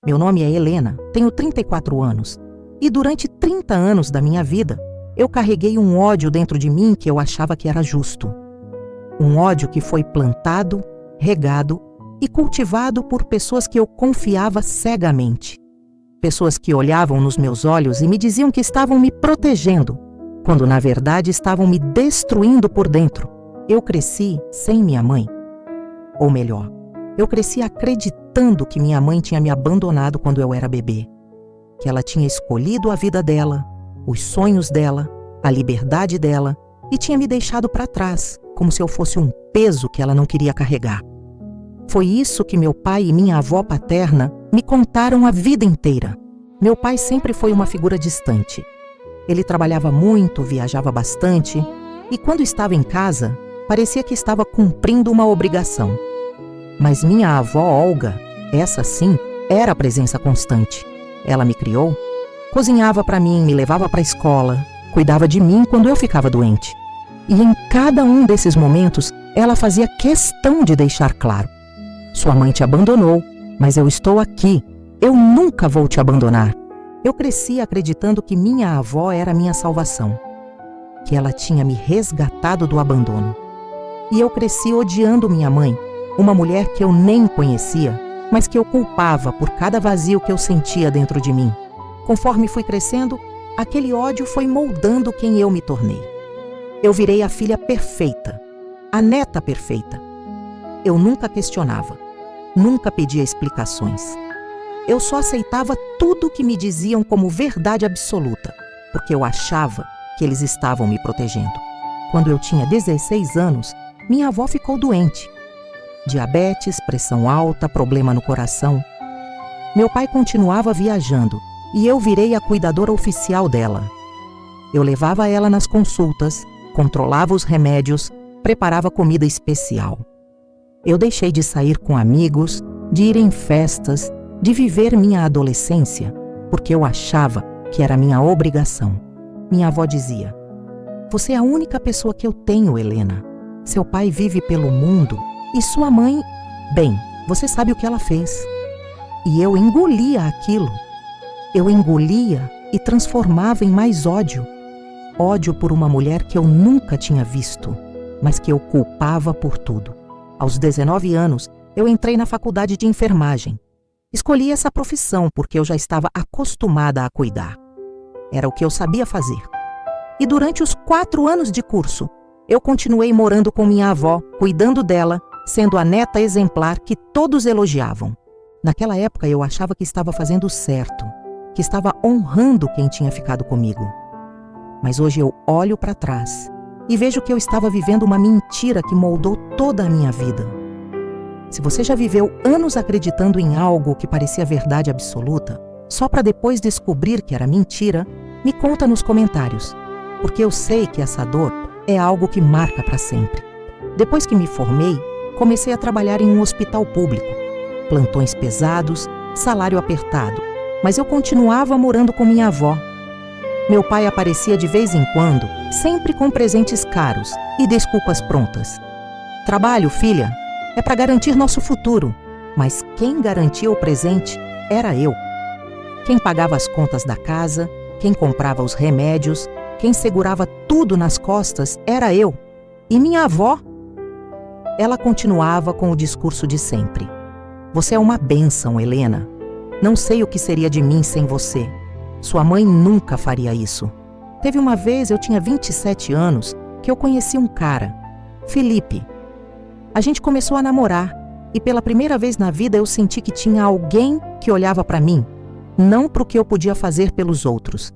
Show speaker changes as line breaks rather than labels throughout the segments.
Meu nome é Helena, tenho 34 anos e durante 30 anos da minha vida eu carreguei um ódio dentro de mim que eu achava que era justo. Um ódio que foi plantado, regado e cultivado por pessoas que eu confiava cegamente. Pessoas que olhavam nos meus olhos e me diziam que estavam me protegendo, quando na verdade estavam me destruindo por dentro. Eu cresci sem minha mãe. Ou melhor, eu cresci acreditando que minha mãe tinha me abandonado quando eu era bebê. Que ela tinha escolhido a vida dela, os sonhos dela, a liberdade dela e tinha me deixado para trás, como se eu fosse um peso que ela não queria carregar. Foi isso que meu pai e minha avó paterna me contaram a vida inteira. Meu pai sempre foi uma figura distante. Ele trabalhava muito, viajava bastante e quando estava em casa, parecia que estava cumprindo uma obrigação. Mas minha avó Olga, essa sim, era a presença constante. Ela me criou, cozinhava para mim, me levava para a escola, cuidava de mim quando eu ficava doente. E em cada um desses momentos, ela fazia questão de deixar claro: sua mãe te abandonou, mas eu estou aqui, eu nunca vou te abandonar. Eu cresci acreditando que minha avó era minha salvação, que ela tinha me resgatado do abandono. E eu cresci odiando minha mãe, uma mulher que eu nem conhecia, mas que eu culpava por cada vazio que eu sentia dentro de mim. Conforme fui crescendo, aquele ódio foi moldando quem eu me tornei. Eu virei a filha perfeita, a neta perfeita. Eu nunca questionava, nunca pedia explicações. Eu só aceitava tudo que me diziam como verdade absoluta, porque eu achava que eles estavam me protegendo. Quando eu tinha 16 anos, minha avó ficou doente. Diabetes, pressão alta, problema no coração. Meu pai continuava viajando e eu virei a cuidadora oficial dela. Eu levava ela nas consultas, controlava os remédios, preparava comida especial. Eu deixei de sair com amigos, de ir em festas, de viver minha adolescência, porque eu achava que era minha obrigação. Minha avó dizia: "Você é a única pessoa que eu tenho, Helena. Seu pai vive pelo mundo e sua mãe, bem, você sabe o que ela fez." E eu engolia aquilo. Eu engolia e transformava em mais ódio. Ódio por uma mulher que eu nunca tinha visto, mas que eu culpava por tudo. Aos 19 anos, eu entrei na faculdade de enfermagem. Escolhi essa profissão porque eu já estava acostumada a cuidar. Era o que eu sabia fazer. E durante os 4 anos de curso, eu continuei morando com minha avó, cuidando dela, sendo a neta exemplar que todos elogiavam. Naquela época eu achava que estava fazendo certo, que estava honrando quem tinha ficado comigo. Mas hoje eu olho para trás e vejo que eu estava vivendo uma mentira que moldou toda a minha vida. Se você já viveu anos acreditando em algo que parecia verdade absoluta, só para depois descobrir que era mentira, me conta nos comentários, porque eu sei que essa dor é algo que marca para sempre. Depois que me formei, comecei a trabalhar em um hospital público. Plantões pesados, salário apertado, mas eu continuava morando com minha avó. Meu pai aparecia de vez em quando, sempre com presentes caros e desculpas prontas. "Trabalho, filha, é para garantir nosso futuro." Mas quem garantia o presente era eu. Quem pagava as contas da casa, quem comprava os remédios, quem segurava tudo nas costas era eu. E minha avó? Ela continuava com o discurso de sempre: "Você é uma bênção, Helena. Não sei o que seria de mim sem você. Sua mãe nunca faria isso." Teve uma vez, eu tinha 27 anos, que eu conheci um cara, Felipe. A gente começou a namorar e pela primeira vez na vida eu senti que tinha alguém que olhava para mim, não para o que eu podia fazer pelos outros.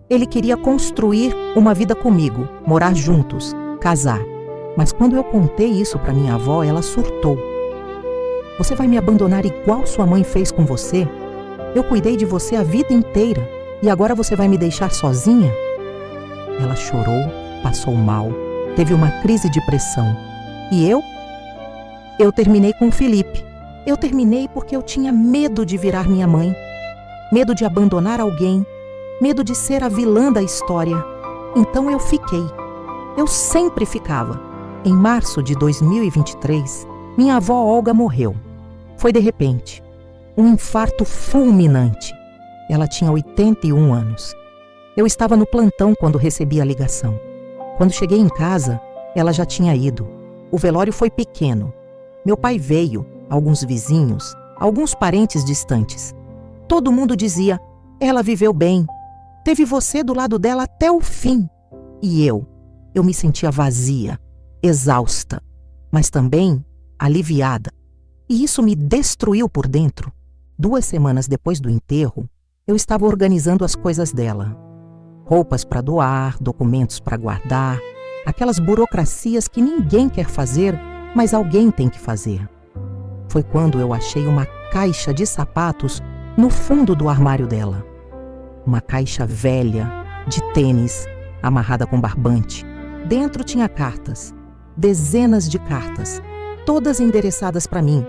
Ele queria construir uma vida comigo, morar juntos, casar. Mas quando eu contei isso para minha avó, ela surtou. "Você vai me abandonar igual sua mãe fez com você? Eu cuidei de você a vida inteira e agora você vai me deixar sozinha?" Ela chorou, passou mal, teve uma crise de depressão. E eu? Eu terminei com o Felipe. Eu terminei porque eu tinha medo de virar minha mãe, medo de abandonar alguém, medo de ser a vilã da história. Então eu fiquei. Eu sempre ficava. Em março de 2023, minha avó Olga morreu. Foi de repente. um infarto fulminante. Ela tinha 81 anos. Eu estava no plantão quando recebi a ligação. Quando cheguei em casa, ela já tinha ido. O velório foi pequeno. Meu pai veio, alguns vizinhos, alguns parentes distantes. Todo mundo dizia: ela viveu bem. Teve você do lado dela até o fim. E eu me sentia vazia, exausta, mas também aliviada. E isso me destruiu por dentro. 2 semanas depois do enterro, eu estava organizando as coisas dela. Roupas para doar, documentos para guardar, aquelas burocracias que ninguém quer fazer, mas alguém tem que fazer. Foi quando eu achei uma caixa de sapatos no fundo do armário dela. Uma caixa velha, de tênis, amarrada com barbante. Dentro tinha cartas, dezenas de cartas, todas endereçadas para mim,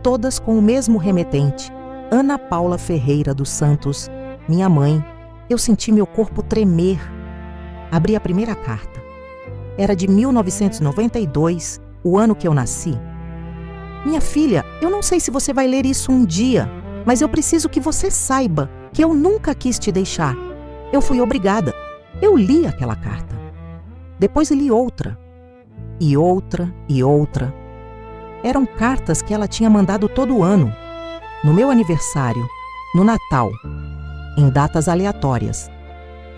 todas com o mesmo remetente, Ana Paula Ferreira dos Santos, minha mãe. Eu senti meu corpo tremer. Abri a primeira carta. Era de 1992, o ano que eu nasci. Minha filha, eu não sei se você vai ler isso um dia, mas eu preciso que você saiba que eu nunca quis te deixar. Eu fui obrigada. Eu li aquela carta. Depois li outra. E outra, e outra. Eram cartas que ela tinha mandado todo ano. No meu aniversário, no Natal, em datas aleatórias.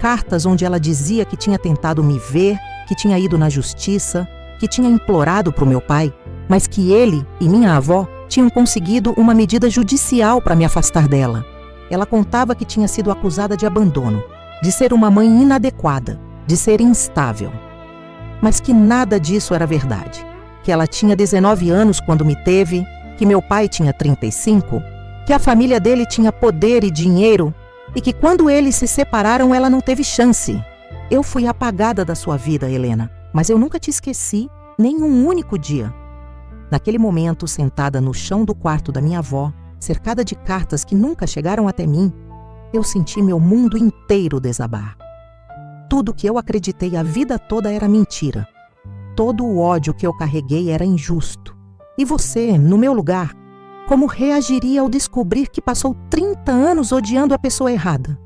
Cartas onde ela dizia que tinha tentado me ver, que tinha ido na justiça, que tinha implorado para o meu pai, mas que ele e minha avó tinham conseguido uma medida judicial para me afastar dela. Ela contava que tinha sido acusada de abandono, de ser uma mãe inadequada, de ser instável. Mas que nada disso era verdade. Que ela tinha 19 anos quando me teve, que meu pai tinha 35, que a família dele tinha poder e dinheiro e que quando eles se separaram ela não teve chance. Eu fui apagada da sua vida, Helena, mas eu nunca te esqueci, nem um único dia. Naquele momento, sentada no chão do quarto da minha avó, cercada de cartas que nunca chegaram até mim, eu senti meu mundo inteiro desabar. Tudo que eu acreditei a vida toda era mentira. Todo o ódio que eu carreguei era injusto. E você, no meu lugar, como reagiria ao descobrir que passou 30 anos odiando a pessoa errada?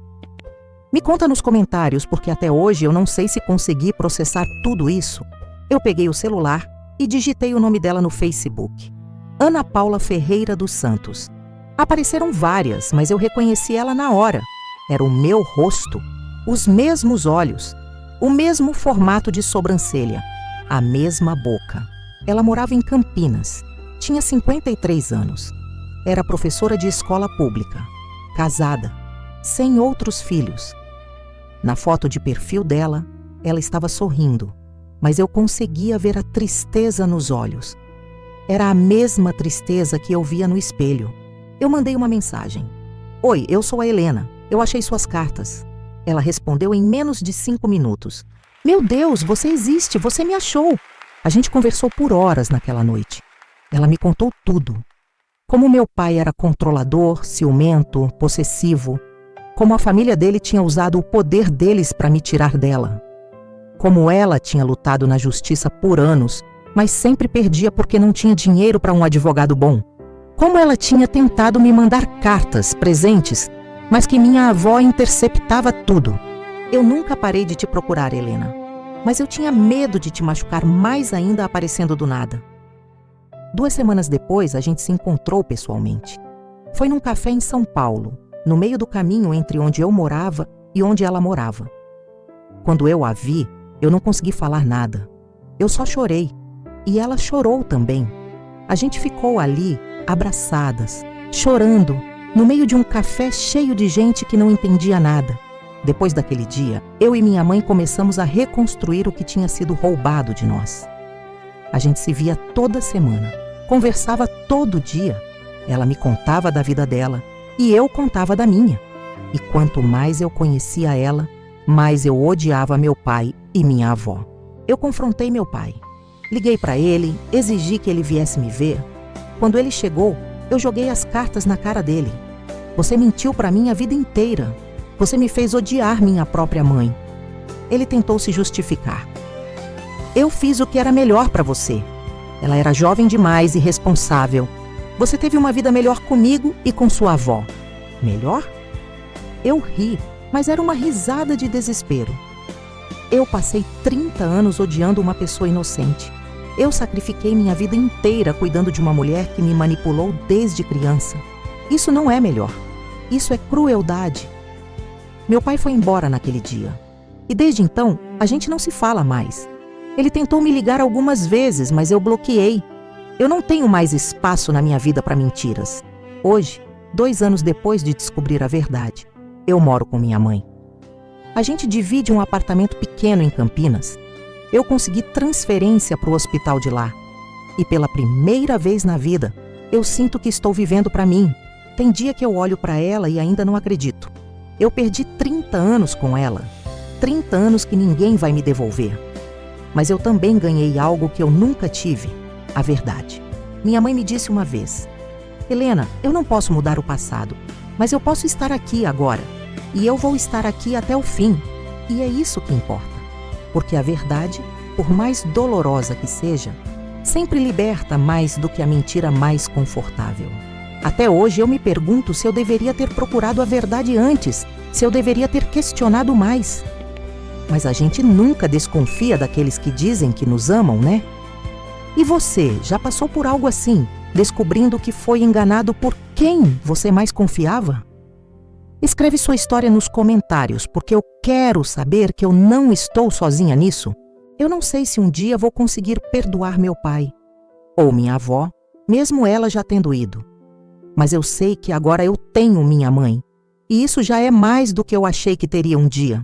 Me conta nos comentários, porque até hoje eu não sei se consegui processar tudo isso. Eu peguei o celular e digitei o nome dela no Facebook. Ana Paula Ferreira dos Santos. Apareceram várias, mas eu reconheci ela na hora. Era o meu rosto, os mesmos olhos, o mesmo formato de sobrancelha, a mesma boca. Ela morava em Campinas, tinha 53 anos. Era professora de escola pública, casada, sem outros filhos. Na foto de perfil dela, ela estava sorrindo, mas eu conseguia ver a tristeza nos olhos. Era a mesma tristeza que eu via no espelho. Eu mandei uma mensagem. Oi, eu sou a Helena. Eu achei suas cartas. Ela respondeu em menos de 5 minutos. Meu Deus, você existe, você me achou. A gente conversou por horas naquela noite. Ela me contou tudo. Como meu pai era controlador, ciumento, possessivo. Como a família dele tinha usado o poder deles para me tirar dela. Como ela tinha lutado na justiça por anos, mas sempre perdia porque não tinha dinheiro para um advogado bom. Como ela tinha tentado me mandar cartas, presentes, mas que minha avó interceptava tudo. Eu nunca parei de te procurar, Helena, mas eu tinha medo de te machucar mais ainda aparecendo do nada. 2 semanas depois, a gente se encontrou pessoalmente. Foi num café em São Paulo, no meio do caminho entre onde eu morava e onde ela morava. Quando eu a vi, eu não consegui falar nada. Eu só chorei. E ela chorou também. A gente ficou ali, abraçadas, chorando, no meio de um café cheio de gente que não entendia nada. Depois daquele dia, eu e minha mãe começamos a reconstruir o que tinha sido roubado de nós. A gente se via toda semana, conversava todo dia. Ela me contava da vida dela e eu contava da minha. E quanto mais eu conhecia ela, mais eu odiava meu pai e minha avó. Eu confrontei meu pai. Liguei para ele, exigi que ele viesse me ver. Quando ele chegou, eu joguei as cartas na cara dele. Você mentiu para mim a vida inteira. Você me fez odiar minha própria mãe. Ele tentou se justificar. Eu fiz o que era melhor para você. Ela era jovem demais e irresponsável. Você teve uma vida melhor comigo e com sua avó. Melhor? Eu ri, mas era uma risada de desespero. Eu passei 30 anos odiando uma pessoa inocente. Eu sacrifiquei minha vida inteira cuidando de uma mulher que me manipulou desde criança. Isso não é melhor. Isso é crueldade. Meu pai foi embora naquele dia. E desde então, a gente não se fala mais. Ele tentou me ligar algumas vezes, mas eu bloqueei. Eu não tenho mais espaço na minha vida para mentiras. Hoje, 2 anos depois de descobrir a verdade, eu moro com minha mãe. A gente divide um apartamento pequeno em Campinas. Eu consegui transferência para o hospital de lá. E pela primeira vez na vida, eu sinto que estou vivendo para mim. Tem dia que eu olho para ela e ainda não acredito. Eu perdi 30 anos com ela. 30 anos que ninguém vai me devolver. Mas eu também ganhei algo que eu nunca tive, a verdade. Minha mãe me disse uma vez: Helena, eu não posso mudar o passado, mas eu posso estar aqui agora. E eu vou estar aqui até o fim. E é isso que importa. Porque a verdade, por mais dolorosa que seja, sempre liberta mais do que a mentira mais confortável. Até hoje eu me pergunto se eu deveria ter procurado a verdade antes, se eu deveria ter questionado mais. Mas a gente nunca desconfia daqueles que dizem que nos amam, né? E você já passou por algo assim, descobrindo que foi enganado por quem você mais confiava? Escreve sua história nos comentários, porque eu quero saber que eu não estou sozinha nisso. Eu não sei se um dia vou conseguir perdoar meu pai ou minha avó, mesmo ela já tendo ido. Mas eu sei que agora eu tenho minha mãe, e isso já é mais do que eu achei que teria um dia.